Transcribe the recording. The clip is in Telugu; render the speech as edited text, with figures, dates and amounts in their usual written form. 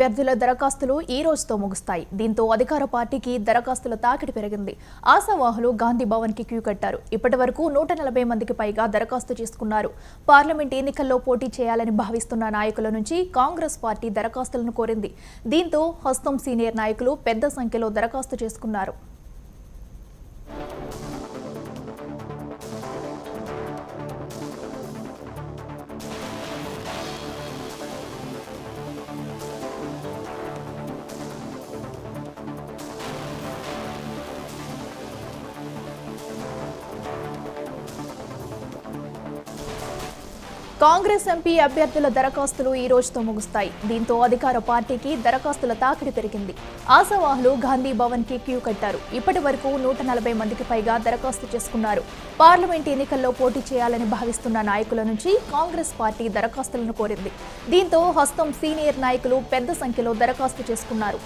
అభ్యర్థుల దరఖాస్తులు ఈ రోజుతో ముగుస్తాయి. దీంతో అధికార పార్టీకి దరఖాస్తుల తాకిడి పెరిగింది. ఆశావాహులు గాంధీ భవన్ కి క్యూ కట్టారు. ఇప్పటివరకు 140 మందికి పైగా దరఖాస్తు చేసుకున్నారు. పార్లమెంట్ ఎన్నికల్లో పోటీ చేయాలని భావిస్తున్న నాయకుల నుంచి కాంగ్రెస్ పార్టీ దరఖాస్తులను కోరింది. దీంతో హస్తం సీనియర్ నాయకులు పెద్ద సంఖ్యలో దరఖాస్తు చేసుకున్నారు. కాంగ్రెస్ ఎంపీ అభ్యర్థుల దరఖాస్తులు ఈ రోజుతో ముగుస్తాయి. దీంతో అధికార పార్టీకి దరఖాస్తుల తాకిడి పెరిగింది. ఆశావాహులు గాంధీ భవన్ కి క్యూ కట్టారు. ఇప్పటి వరకు 140 మందికి పైగా దరఖాస్తు చేసుకున్నారు. పార్లమెంట్ ఎన్నికల్లో పోటీ చేయాలని భావిస్తున్న నాయకుల నుంచి కాంగ్రెస్ పార్టీ దరఖాస్తులను కోరింది. దీంతో హస్తం సీనియర్ నాయకులు పెద్ద సంఖ్యలో దరఖాస్తు చేసుకున్నారు.